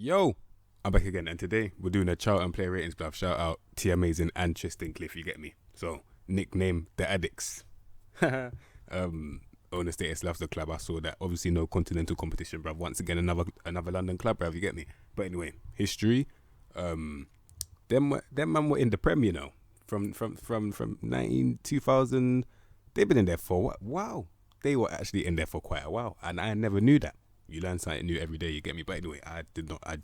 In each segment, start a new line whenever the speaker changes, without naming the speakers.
Yo, I'm back again, and today we're doing a Charlton player ratings bluff. Shout out T Amazing and Tristan Cliff, you get me? So, nickname the Addicts. Owner status loves the club. I saw that. Obviously, no continental competition, bruv. Once again, another London club, bruv, you get me? But anyway, history. Them man were in the Prem, you know, from 2000. They've been in there for what? Wow, they were actually in there for quite a while, and I never knew that. You learn something new every day, you get me? But anyway, I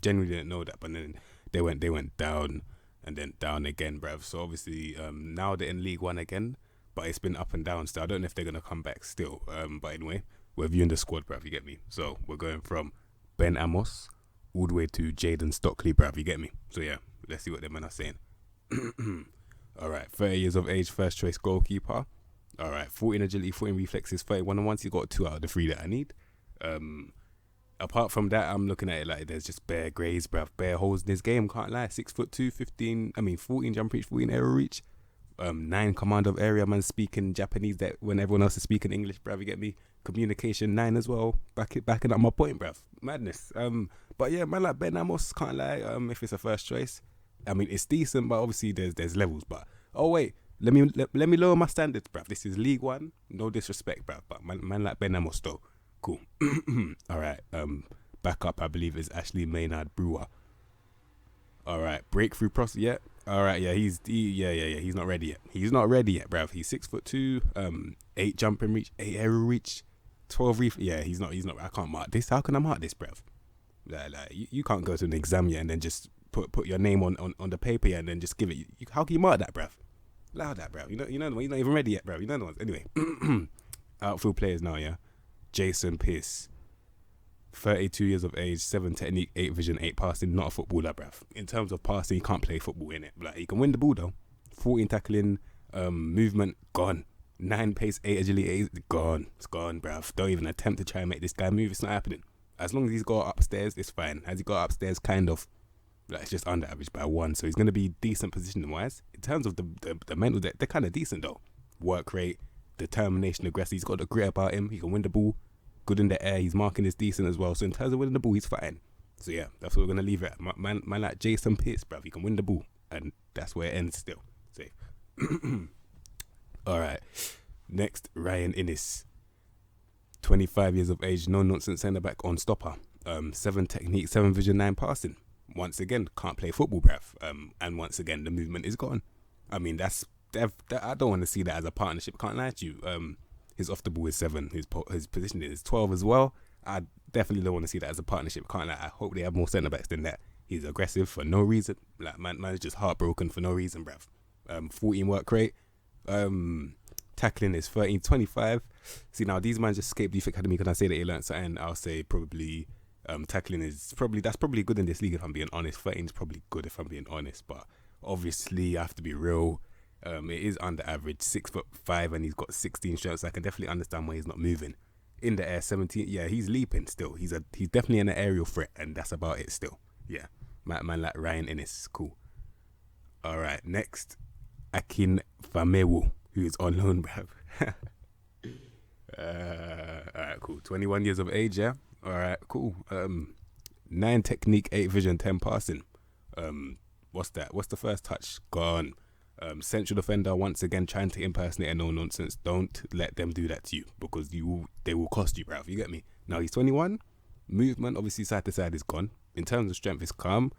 genuinely didn't know that. But then they went down and then down again, bruv. So obviously, now they're in League One again, but it's been up and down. So I don't know if they're gonna come back still. But anyway, we're viewing the squad, bruv. You get me? So we're going from Ben Amos all the way to Jaden Stockley, bruv. You get me? So yeah, let's see what them men are saying. All right, 30 years of age, first choice goalkeeper. All right, 14 agility, 14 reflexes, 31 on ones. You got 2 out of the 3 that I need. Apart from that, I'm looking at it like there's just bare grays, bruv, bare holes in this game. Can't lie. 6'2", 14 jump reach, 14 aerial reach. 9 command of area, man, speaking Japanese that when everyone else is speaking English, bruv, you get me? Communication 9 as well. Backing up my point, bruv. Madness. But yeah, man, like Ben Amos, can't lie. If it's a first choice, I mean it's decent, but obviously there's levels. But oh wait, let me lower my standards, bruv. This is League One. No disrespect, bruv, but man like Ben Amos though. Cool. All right. Backup, I believe, is Ashley Maynard Brewer. All right. Breakthrough process. Yeah. All right. Yeah. He's not ready yet. He's not ready yet, bruv. He's 6'2", 8 jumping reach, 8 aerial reach, 12 reef. Yeah. He's not. I can't mark this. How can I mark this, bruv? Like you can't go to an exam yet and then just put your name on the paper and then just give it. How can you mark that, bruv? Allow that, bruv. You know the one. You're not even ready yet, bruv. You know the ones. Anyway, outfield players now. Yeah. Jason Pierce, 32 years of age, 7 technique, 8 vision, 8 passing, not a footballer, bruv. In terms of passing, he can't play football, innit? Like, he can win the ball, though. 14 tackling, movement, gone. 9 pace, 8 agility, 8, gone. It's gone, bruv. Don't even attempt to try and make this guy move. It's not happening. As long as he's got upstairs, it's fine. Has he got upstairs? Kind of. Like, it's just under average by 1, so he's going to be decent positioning-wise. In terms of the mental, they're kind of decent, though. Work rate, determination, aggressive. He's got the grit about him. He can win the ball. Good in the air. His marking is decent as well. So in terms of winning the ball, he's fine. So yeah, that's what we're gonna leave it at. Man like Jason Pierce, bruv. He can win the ball, and that's where it ends. Still safe. All right. Next, Ryan Innes, 25 years of age, no nonsense centre back on stopper. 7 technique, 7 vision, 9 passing. Once again, can't play football, bruv. And once again, the movement is gone. I mean, I don't want to see that as a partnership. Can't lie to you. His off the ball is 7. His position is 12 as well. I definitely don't want to see that as a partnership. Can't lie. I hope they have more centre backs than that. He's aggressive for no reason. Like man's just heartbroken for no reason, bruv. 14 work rate. Tackling is 13, 25. See, now these man just escaped Youth Academy. Can I say that he learned something? I'll say probably tackling is probably good in this league if I'm being honest. 13 is probably good if I'm being honest, but obviously I have to be real. It is under average, 6'5", and he's got 16 strength, so I can definitely understand why he's not moving. In the air, 17. Yeah, he's leaping still. He's definitely an aerial threat, and that's about it still. Yeah, man like Ryan Innes, cool. All right, next, Akin Famewu, who is on loan, bruv. All right, cool. 21 years of age, yeah. All right, cool. 9 technique, 8 vision, 10 passing. What's that? What's the first touch? Gone. Central defender, once again trying to impersonate a no nonsense. Don't let them do that to you, because they will cost you, bruv. You get me? Now he's 21. Movement, obviously side to side, is gone. In terms of strength, is calm.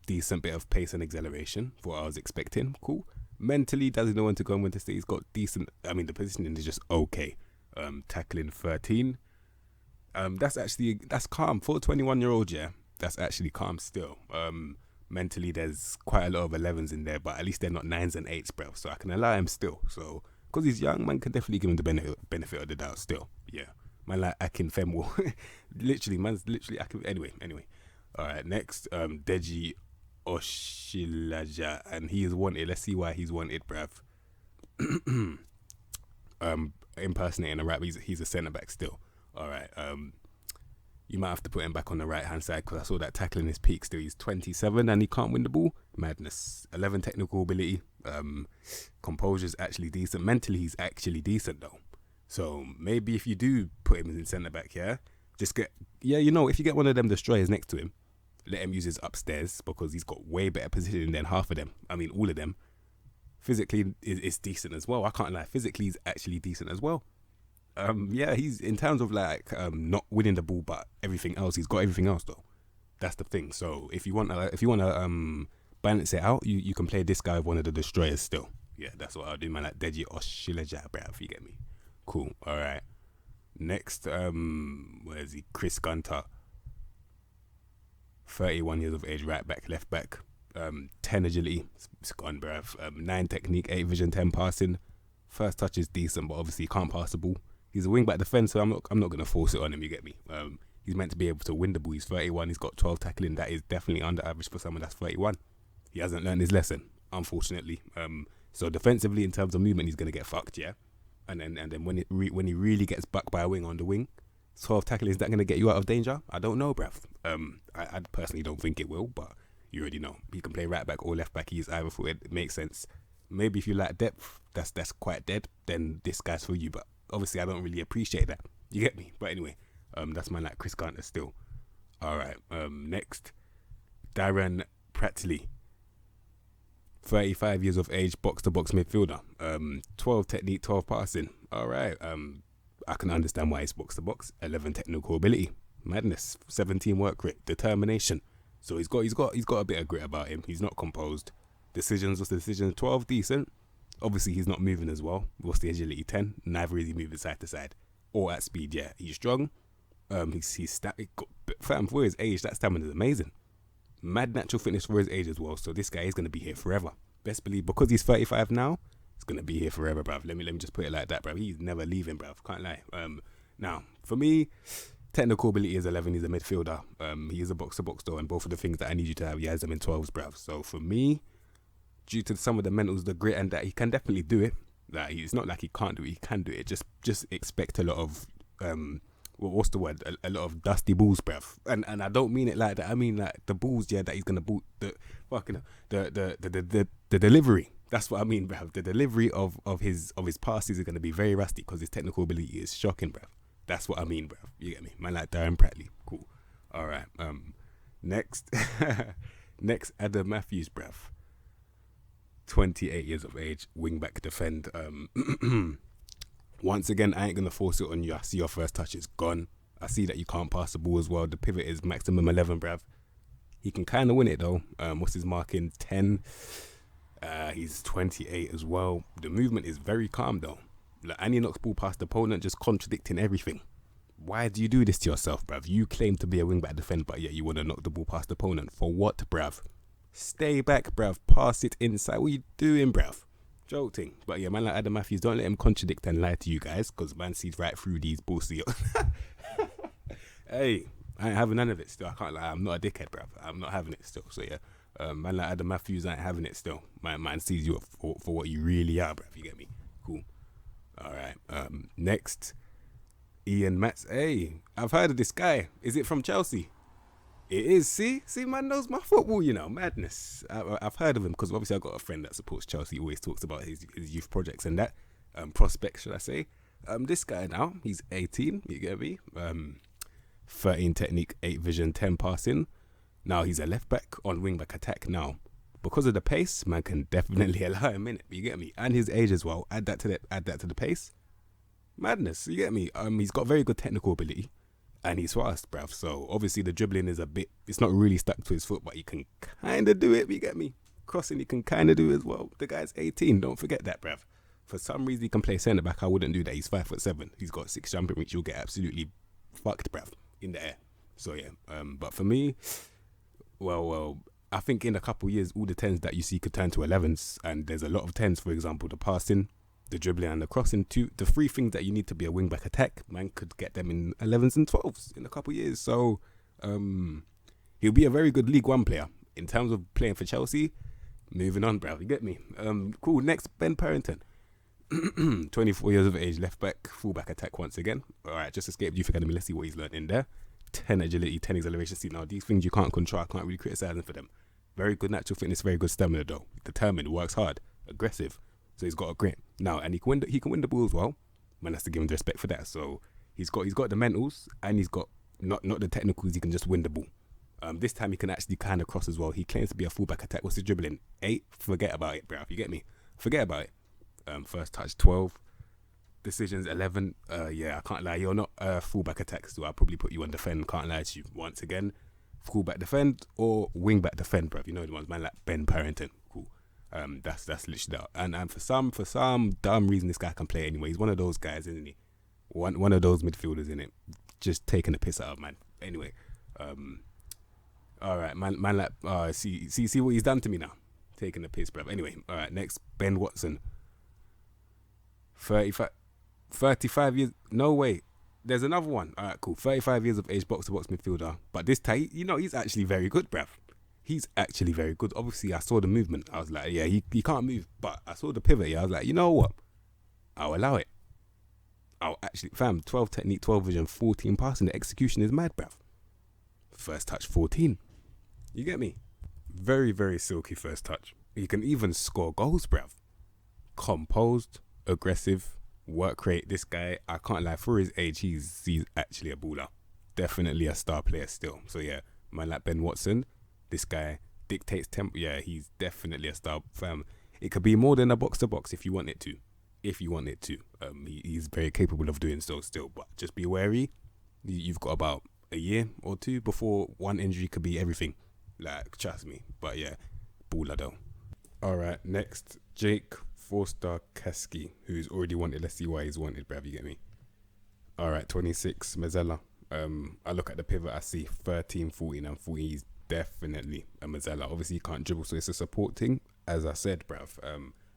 Decent bit of pace and acceleration for what I was expecting. Cool. Mentally, doesn't know when to go and when to stay. He's got decent. I mean, the positioning is just okay. Tackling 13. That's calm for a 21-year-old. Yeah, that's actually calm still. Mentally, there's quite a lot of 11s in there, but at least they're not 9s and 8s, bro. So I can allow him still. So, because he's young, man can definitely give him the benefit of the doubt still. Yeah. Man like Akin Femwo. man's literally Akin. Anyway. All right, next, Deji Oshilaja. And he is wanted. Let's see why he's wanted, bruv. Impersonating a rap. He's a centre-back still. All right. You might have to put him back on the right hand side, because I saw that tackling his peak still. He's 27 and he can't win the ball. Madness. 11 technical ability. Composure's actually decent. Mentally, he's actually decent though. So maybe if you do put him in centre back, yeah, just if you get one of them destroyers next to him, let him use his upstairs because he's got way better positioning than half of them. I mean, all of them. Physically is decent as well. I can't lie. Physically, he's actually decent as well. Yeah, he's in terms of like not winning the ball, but everything else, he's got everything else though. That's the thing. So if you want to balance it out, you can play this guy with one of the destroyers still. Yeah, that's what I'll do, man. Like Deji or Shilaja, bruv, if you get me. Cool. All right. Next, where is he? Chris Gunter. 31 years of age, right back, left back. 10 agility, it's gone, bruv. 9 technique, 8 vision, 10 passing. First touch is decent, but obviously he can't pass the ball. He's a wing back defender, so I'm not gonna force it on him. You get me? He's meant to be able to win the ball. He's 31. He's got 12 tackling. That is definitely under average for someone that's 31. He hasn't learned his lesson, unfortunately. So defensively, in terms of movement, he's gonna get fucked. Yeah, and then when he really gets bucked by a wing on the wing, 12 tackling, is that gonna get you out of danger? I don't know, bruv. I personally don't think it will, but you already know. He can play right back or left back. He's either footed. It makes sense. Maybe if you like depth, that's quite dead, then this guy's for you. But obviously, I don't really appreciate that. You get me? But anyway, that's my like Chris Gunter still. All right. Next, Darren Pratley. 35 years of age, box-to-box midfielder. 12 technique, 12 passing. All right. I can understand why it's box-to-box. 11 technical ability. Madness. 17 work rate. Determination. So he's got a bit of grit about him. He's not composed. Decisions, what's the decision? 12, decent. Obviously, he's not moving as well. What's the agility? 10. Neither is he moving side to side or at speed. Yeah, he's strong. He's static. Fam, for his age, that stamina is amazing. Mad natural fitness for his age as well. So this guy is gonna be here forever. Best believe, because he's 35 now, he's gonna be here forever, bruv. Let me just put it like that, bruv. He's never leaving, bruv. Can't lie. Now for me, technical ability is 11. He's a midfielder. He is a box-to-box though, and both of the things that I need you to have, he has them in 12s, bruv. So for me, due to some of the mentals, the grit, and that, he can definitely do it. Like, it's not like he can't do it. He can do it. Just expect a lot of what's the word? A lot of dusty balls, bruv. And I don't mean it like that. I mean like the balls, yeah, that he's gonna boot. The delivery. That's what I mean, bruv. The delivery of his passes are gonna be very rusty because his technical ability is shocking, bruv. That's what I mean, bruv. You get me? Man, like Darren Pratley. Cool. All right. Next, Adam Matthews, bruv. 28 years of age, wing back defend. Once again, I ain't gonna force it on you. I see your first touch is gone. I see that you can't pass the ball as well. The pivot is maximum 11, bruv. He can kind of win it though. What's his marking? 10. He's 28 as well. The movement is very calm though. Like, and he knocks ball past the opponent, just contradicting everything. Why do you do this to yourself, bruv? You claim to be a wing back defender, but yet you want to knock the ball past the opponent. For what, bruv? Stay back, bruv. Pass it inside. What are you doing, bruv? Joking. But yeah, man like Adam Matthews, don't let him contradict and lie to you guys, because man sees right through these bullshit. Hey, I ain't having none of it still. I can't lie. I'm not a dickhead, bruv. I'm not having it still. So yeah, man like Adam Matthews, I ain't having it still. Man sees you for what you really are, bruv. You get me? Cool. All right. Next, Ian Matz. Hey, I've heard of this guy. Is it from Chelsea? It is. See, man knows my football, you know. Madness. I've heard of him because obviously I've got a friend that supports Chelsea. He always talks about his youth projects and that. Prospects, should I say. This guy now, he's 18, you get me? 13 technique, 8 vision, 10 passing. Now he's a left back on wing back attack now. Because of the pace, man can definitely allow him in it, you get me? And his age as well. Add that to the pace. Madness, you get me? He's got very good technical ability. And he's fast, bruv. So obviously the dribbling is it's not really stuck to his foot, but he can kind of do it, you get me? Crossing, he can kind of do it as well. The guy's 18, don't forget that, bruv. For some reason he can play centre back. I wouldn't do that. He's 5'7". He's got 6 jumping reach. You'll get absolutely fucked, bruv, in the air. So yeah, but for me, well, I think in a couple of years, all the 10s that you see could turn to 11s. And there's a lot of 10s, for example, the passing, the dribbling and the crossing, the 3 things that you need to be a wing back attack, man could get them in 11s and 12s in a couple of years. So he'll be a very good League One player in terms of playing for Chelsea. Moving on, bruv, you get me? Cool. Next, Ben Parrington. 24 years of age, left back, full back attack once again. All right, just escaped youth academy. Let's see what he's learned in there. 10 agility, 10 acceleration. See, now these things you can't control. I can't really criticize him for them. Very good natural fitness, very good stamina though. Determined, works hard, aggressive. So he's got a grit now, and he can win the ball as well. Man has to give him the respect for that. So he's got the mentals, and he's got not the technicals. He can just win the ball. This time he can actually kind of cross as well. He claims to be a fullback attack. What's his dribbling? 8? Forget about it, bruv. You get me? Forget about it. First touch 12. Decisions 11. Yeah, I can't lie. You're not a fullback attack, so I'll probably put you on defend. Can't lie to you. Once again, fullback defend or wingback defend, bruv. You know the ones, man, like Ben Parrington. Cool. That's literally that. And for some dumb reason, this guy can play anyway. He's one of those guys, isn't he? One of those midfielders, in it, just taking the piss out of man. Anyway, all right, man, like, see what he's done to me now, taking the piss, bruv. Anyway, all right, next, Ben Watson, 35 years. No way. There's another one. All right, cool. 35 years of age, box-to-box midfielder. But this time, he's actually very good, bruv. He's actually very good. Obviously, I saw the movement. I was like, yeah, he can't move. But I saw the pivot. Yeah, I was like, you know what? I'll allow it. I'll actually, 12 technique, 12 vision, 14 passing. The execution is mad, bruv. First touch, 14. You get me? Very, very silky first touch. He can even score goals, bruv. Composed, aggressive, work rate. This guy, I can't lie, for his age, he's actually a baller. Definitely a star player still. So yeah, man like Ben Watson, this guy dictates tempo. Yeah, he's definitely a star, fam. It could be more than a box to box if you want it to. He's very capable of doing so still, but just be wary. You've got about a year or two before one injury could be everything. Like, trust me. But yeah, baller though. All right, next, Jake Forster-Kasky, who's already wanted. Let's see why he's wanted, bruv. You get me? All right, 26, Mazzella. I look at the pivot, I see 13, 14, and 14. He's definitely a Mazzella. Obviously, he can't dribble, so it's a support thing. As I said, bruv,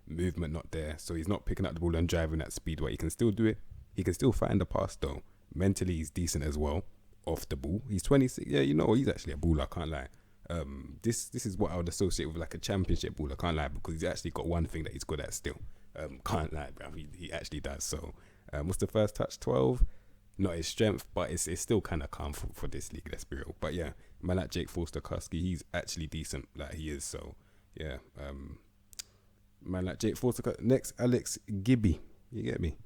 movement not there, so he's not picking up the ball and driving at speed. But he can still do it. He can still find the pass though. Mentally, he's decent as well. Off the ball, he's 26. Yeah, he's actually a baller. I can't lie. This is what I would associate with like a championship baller. I can't lie, because he's actually got one thing that he's good at still. Can't lie, bruv. He actually does. So, what's the first touch? 12. Not his strength, but it's still kind of calm for this league. Let's be real. But yeah, man like Jake Forster-Kasky, he's actually decent. Like he is. So yeah. Man like Jake Forster-Kasky. Next, Alex Gibby. You get me?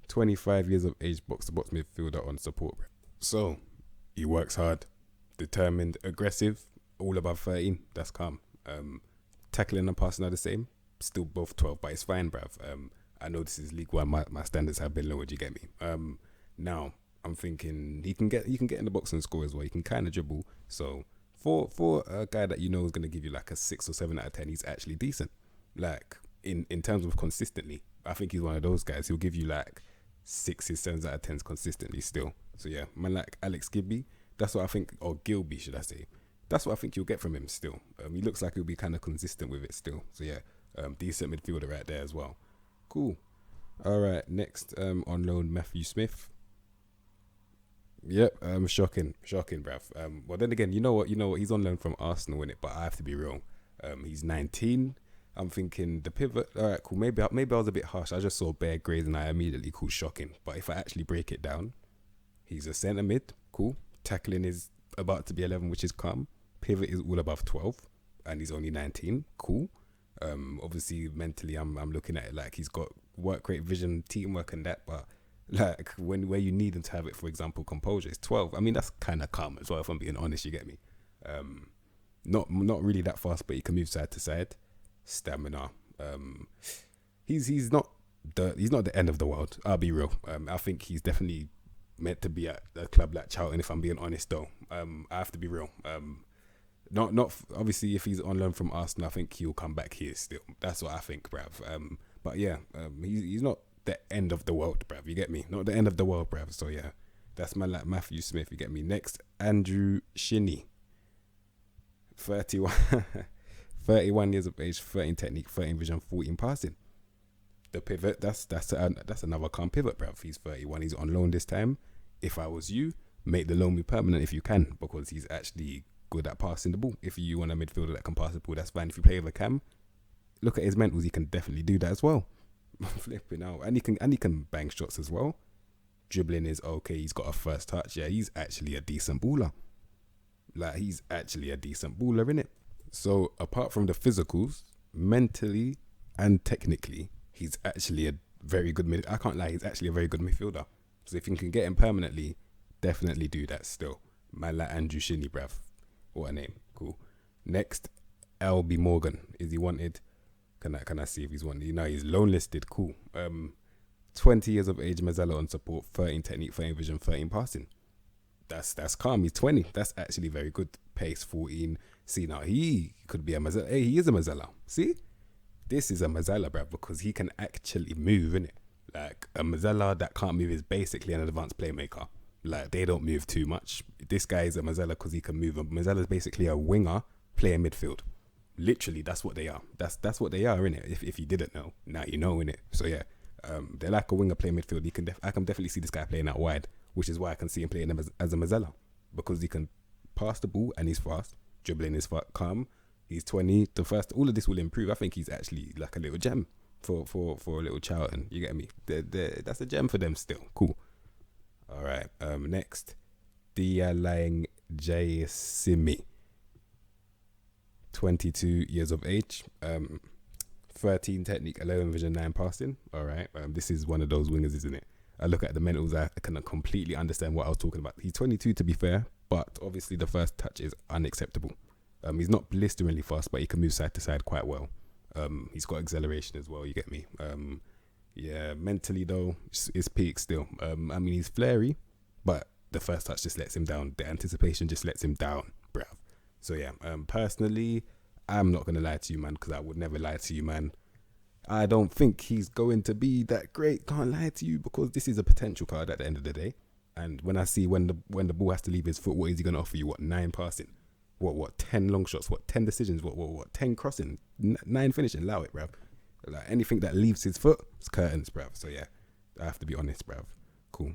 25 years of age, box-to-box midfielder on support. So he works hard, determined, aggressive, all above 13. That's calm. Tackling and passing are the same. Still both 12, but it's fine, bruv. I know this is League One. My standards have been lowered. You get me? Now I'm thinking he can get in the box and score as well. He can kind of dribble. So for a guy that is going to give you like a 6 or 7 out of 10, he's actually decent. Like in terms of consistently, I think he's one of those guys. He'll give you like 6s, 7s out of 10s consistently still. So yeah, man like Alex Gibby, that's what I think, or Gilby should I say. That's what I think you'll get from him still. He looks like he'll be kind of consistent with it still. So yeah, decent midfielder right there as well. Cool. All right, next on loan, Matthew Smith. Yep, shocking, bruv. Well, then again, you know what? He's on loan from Arsenal, innit? But I have to be real. He's 19. I'm thinking the pivot. All right, cool. Maybe I was a bit harsh. I just saw Bear Grays and I immediately called shocking. But if I actually break it down, he's a centre mid. Cool. Tackling is about to be 11, which is calm. Pivot is all above 12, and he's only 19. Cool. Obviously, mentally, I'm looking at it like he's got work rate, vision, teamwork, and that. But like where you need him to have it, for example, composure is 12. I mean, that's kind of calm as well. If I'm being honest, you get me. Not really that fast, but he can move side to side. Stamina. He's not the end of the world. I'll be real. I think he's definitely meant to be at a club like Charlton. If I'm being honest, though, I have to be real. Not obviously if he's on loan from Arsenal, I think he'll come back here still. That's what I think, bruv. But yeah, he's not the end of the world, bruv. You get me? Not the end of the world, bruv. So yeah, that's man like Matthew Smith. You get me? Next, Andrew Shinney, 31 years of age, 13 technique, 13 vision, 14 passing. The pivot, that's another calm pivot, bruv. He's 31. He's on loan this time. If I was you, make the loan be permanent if you can, because he's actually good at passing the ball. If you want a midfielder that can pass the ball, that's fine. If you play with a cam, look at his mentals. He can definitely do that as well. Flipping out, and he can bang shots as well. Dribbling is okay. He's got a first touch. Yeah, he's actually a decent baller. Like he's actually a decent baller, innit? So apart from the physicals, mentally and technically, he's actually a very good I can't lie. He's actually a very good midfielder. So if you can get him permanently, definitely do that still. Man like Andrew Shinney, bruv. What a name. Cool. Next, LB Morgan. Is he wanted? Can I see if he's wanted? No, he's loan listed. Cool. 20 years of age, Mazzella on support, 13 technique, 13 vision, 13 passing. That's calm. He's 20. That's actually very good. Pace 14. See, now he could be a Mazzella. Hey, he is a Mazzella. See? This is a Mazzella, bruv, because he can actually move, innit? Like, a Mazzella that can't move is basically an advanced playmaker. Like, they don't move too much. This guy is a Mazzella because he can move. Mazzella's basically a winger playing midfield. Literally, that's what they are. That's what they are, innit? If you didn't know, now you know, innit? So, yeah. They're like a winger playing midfield. I can definitely see this guy playing out wide, which is why I can see him playing them as a Mazzella, because he can pass the ball and he's fast. Dribbling is calm. He's 20. All of this will improve. I think he's actually like a little gem for a little Charlton. You get me? That's a gem for them still. Cool. All right. Next, Dialang J Simi. 22 years of age. 13 technique, 11 vision, 9 passing. All right. This is one of those wingers, isn't it? I look at the mentals, I can completely understand what I was talking about. He's 22 to be fair, but obviously the first touch is unacceptable. He's not blisteringly fast, but he can move side to side quite well. He's got acceleration as well, you get me? Yeah, mentally though, it's peak still. I mean, he's flary, but the first touch just lets him down. The anticipation just lets him down, bruv. So yeah, personally, I'm not going to lie to you, man, because I would never lie to you, man. I don't think he's going to be that great. Can't lie to you, because this is a potential card at the end of the day. And when I see when the ball has to leave his foot, what is he going to offer you? What, 9 passing? What, 10 long shots? What, 10 decisions? What, 10 crossing? 9 finishing? Allow it, bruv. Like, anything that leaves his foot, it's curtains, bruv. So yeah, I have to be honest, bruv. Cool.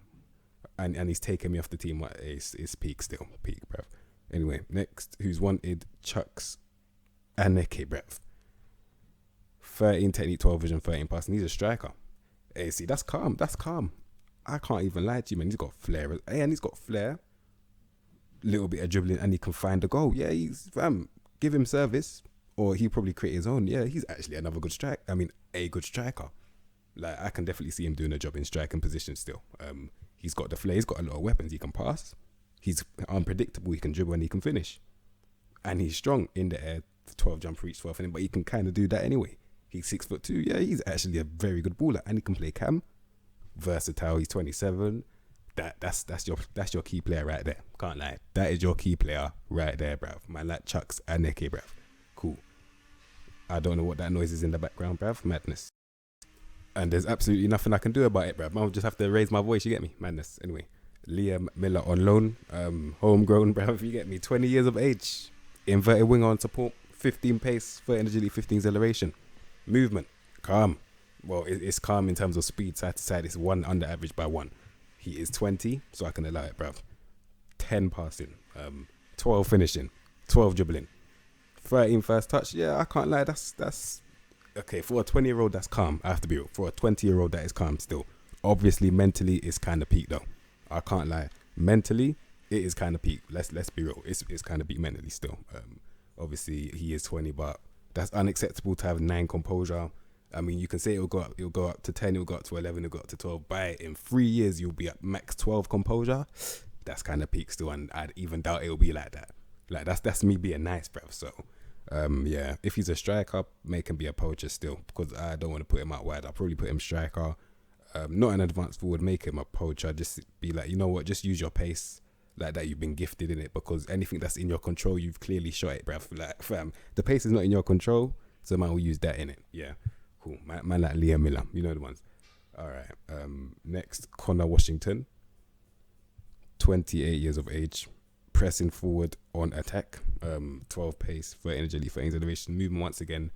And he's taking me off the team. It's peak still. Peak, bruv. Anyway, next, who's wanted? Chucks Aneke, bruv. 13 technique, 12 vision, 13 passing. He's a striker. Hey, see, that's calm. That's calm. I can't even lie to you, man. He's got flair. Hey, and he's got flair. Little bit of dribbling, and he can find the goal. Yeah, he's give him service, or he'll probably create his own. Yeah, he's actually another good striker. I mean, a good striker. Like, I can definitely see him doing a job in striking position still. He's got the flair. He's got a lot of weapons. He can pass. He's unpredictable. He can dribble and he can finish. And he's strong in the air. 12 jump reach, 12 but he can kind of do that anyway. He's 6'2". Yeah, he's actually a very good baller, and he can play cam. Versatile. He's 27. That's your key player right there. Can't lie. That is your key player right there, bruv. Man, like Chucks Aneke, bruv. Cool. I don't know what that noise is in the background, bruv. Madness. And there's absolutely nothing I can do about it, bruv. I'll just have to raise my voice. You get me? Madness. Anyway, Liam Miller on loan. Homegrown, bruv. You get me? 20 years of age. Inverted winger on support. 15 pace, 13 agility, 15 acceleration. Movement, calm. Well, it's calm in terms of speed, side to side. It's 1 under average by 1. He is 20, so I can allow it, bruv. 10 passing, 12 finishing, 12 dribbling, 13 first touch. Yeah, I can't lie. That's okay for a 20-year-old. That's calm. I have to be real. For a 20-year-old, that is calm still. Obviously, mentally, it's kind of peak though. I can't lie. Mentally, it is kind of peak. Let's be real. It's kind of peak mentally still. Obviously, he is 20, but that's unacceptable to have 9 composure. I mean, you can say it'll go up to 10, it'll go up to 11, it'll go up to 12. By in 3 years, you'll be at max 12 composure. That's kind of peak still, and I'd even doubt it'll be like that. Like, that's me being nice, bruv. So, yeah, if he's a striker, make him be a poacher still, because I don't want to put him out wide. I'll probably put him striker, not an advanced forward, make him a poacher. Just be like, you know what, just use your pace. Like that, you've been gifted in it, because anything that's in your control, you've clearly shot it, bruv. Like, fam, the pace is not in your control, so man will use that in it. Yeah, cool. Man like Liam Miller, you know the ones. All right. Next, Connor Washington, 28 years of age, pressing forward on attack, 12 pace, 13 agility, 13 acceleration, movement once again,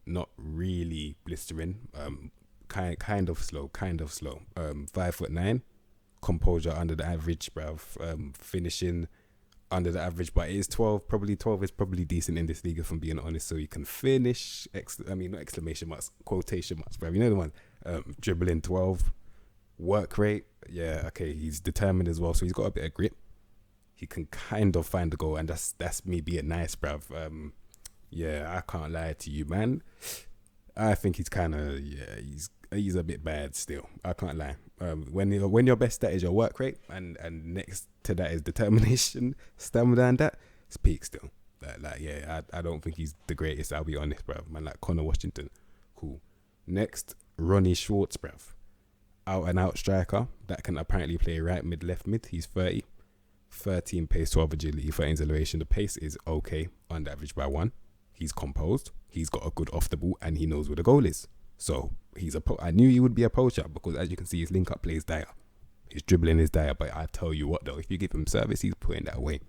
not really blistering, kind of slow, 5'9". Composure under the average, bruv. Finishing under the average, but it is 12. Probably 12 is probably decent in this league, if I'm being honest. So you can finish. Not exclamation marks, quotation marks, bruv. You know the one. Dribbling 12. Work rate, yeah, okay. He's determined as well, so he's got a bit of grit. He can kind of find the goal, and that's me being nice, bruv. Yeah, I can't lie to you, man. I think he's kind of he's a bit bad still. I can't lie. When your best stat is your work rate, and next to that is determination, stamina, and that, It's peak still. I don't think he's the greatest. I'll be honest, bruv. Man, like Connor Washington, cool. Next, Ronnie Schwartz, bruv. Out and out striker that can apparently play right mid, left mid. He's 30, 13 pace, 12 agility, 13 acceleration. The pace is okay, under average by 1. He's composed. He's got a good off the ball, and he knows where the goal is. So I knew he would be a poacher because, as you can see, his link up play is dire. His dribbling is dire. But I tell you what, though, if you give him service, he's putting that away.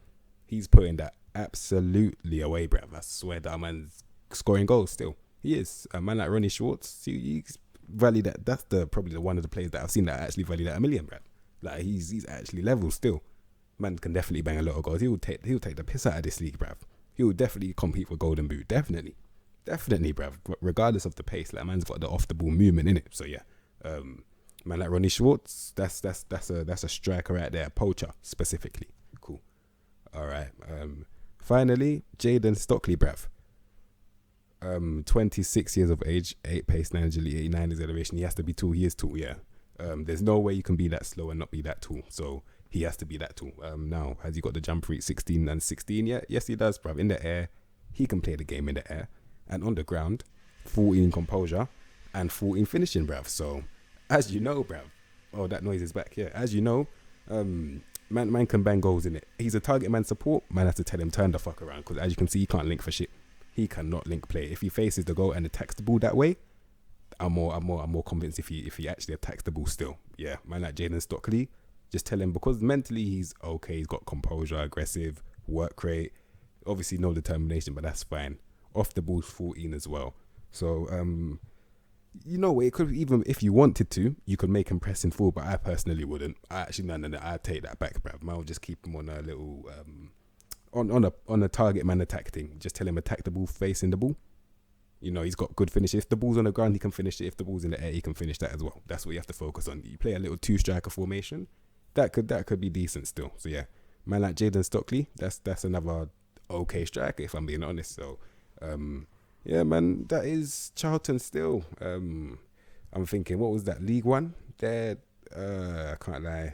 He's putting that absolutely away, bruv. I swear that man's scoring goals still. He is. A man like Ronnie Schwartz, he's valued at, that's probably one of the players that I've seen that actually valued at $1 million, bruv. Like he's actually level still. Man can definitely bang a lot of goals. He'll take the piss out of this league, bruv. He'll definitely compete for Golden Boot. Definitely, bruv. Regardless of the pace, like man's got the off the ball movement in it. So yeah, man like Ronnie Schwartz, that's a striker right there, a poacher specifically. Cool. All right. Finally, Jaden Stockley, bruv. 26 years of age, 8 pace, 9 agility, 89 acceleration. He has to be tall. He is tall, yeah. There's no way you can be that slow and not be that tall. So he has to be that tall. Now, has he got the jump rate 16 and 16 yet? Yes, he does, bruv. In the air, he can play the game in the air. And on the ground, 14 composure and 14 finishing, bruv. So, as you know, bruv. Oh, that noise is back, yeah. As you know, man can bang goals in it. He's a target man support. Man has to tell him, turn the fuck around. Because as you can see, he can't link for shit. He cannot link play. If he faces the goal and attacks the ball that way, I'm more convinced if he actually attacks the ball still. Yeah, man like Jaden Stockley, just tell him, because mentally he's okay. He's got composure, aggressive, work rate, obviously no determination, but that's fine. Off the ball's 14 as well. So you know, it could, even if you wanted to, you could make him pressing forward, but I personally wouldn't. I'd take that back, bruv. I'll just keep him on a little on a target man attack thing. Just tell him attack the ball, facing the ball. You know, he's got good finish. If the ball's on the ground, he can finish it. If the ball's in the air, he can finish that as well. That's what you have to focus on. You play a little 2-striker formation, that could be decent still. So yeah, man like Jaden Stockley, that's another okay striker if I'm being honest. So yeah, man, that is Charlton still. I'm thinking, what was that, League One? I can't lie.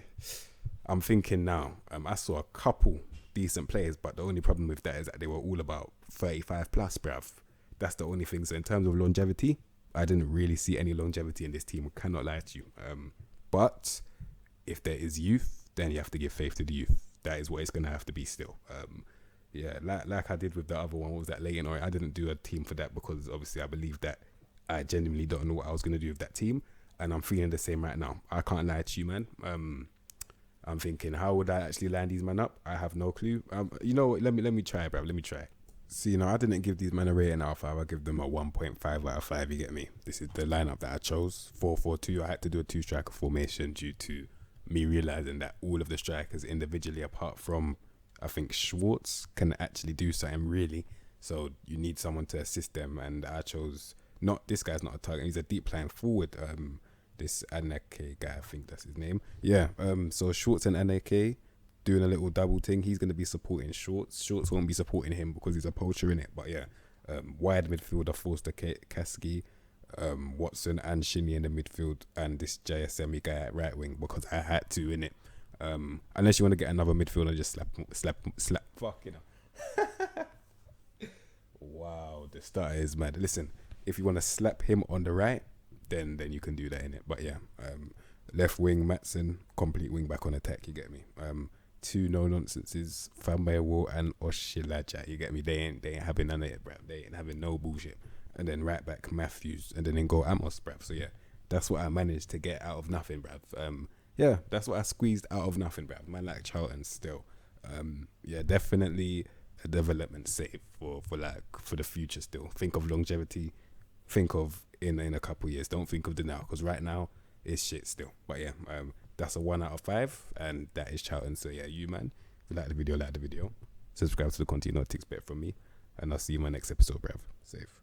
I'm thinking now, I saw a couple decent players, but the only problem with that is that they were all about 35 plus, bruv. That's the only thing. So in terms of longevity, I didn't really see any longevity in this team. I cannot lie to you. But if there is youth, then you have to give faith to the youth. That is what it's going to have to be still. Yeah, like I did with the other one, what was that, Leighton Orient? I didn't do a team for that because obviously I believe that I genuinely don't know what I was going to do with that team. And I'm feeling the same right now. I can't lie to you, man. I'm thinking, how would I actually line these men up? I have no clue. You know what? Let me try, bruv. Let me try. See, you know, I didn't give these men a rating out of 5. I give them a 1.5 out of 5. You get me? This is the lineup that I chose. 4-4-2. I had to do a 2-striker formation due to me realizing that all of the strikers individually, apart from I think Schwartz, can actually do something really. So you need someone to assist them, and I chose this guy's not a target. He's a deep lying forward. This Anake guy, I think that's his name. Yeah. So Schwartz and Anake doing a little double thing. He's going to be supporting Schwartz. Schwartz won't be supporting him because he's a poacher in it. But yeah, wide midfielder, Forster Kasky, Watson and Shinnie in the midfield, and this JSME guy at right wing because I had to in it. Unless you want to get another midfielder, just slap. Fuck, you know. Wow, the starter is mad. Listen, if you want to slap him on the right, then you can do that in it. But yeah, left wing Matson, complete wing back on attack. You get me? 2 no nonsenses, Fambewo and Oshilaja. You get me? They ain't having none of it, bruv. They ain't having no bullshit. And then right back Matthews, and then go Amos, bruv. So yeah, that's what I managed to get out of nothing, bruv. Yeah, that's what I squeezed out of nothing, bruv. Man like Charlton still. Yeah, definitely a development save for the future still. Think of longevity. Think of in a couple of years. Don't think of the now, because right now it's shit still. But yeah, that's a 1 out of 5, and that is Charlton. So yeah, you man, if you like the video, subscribe to the content, not takes better from me, and I'll see you in my next episode, bruv. Safe.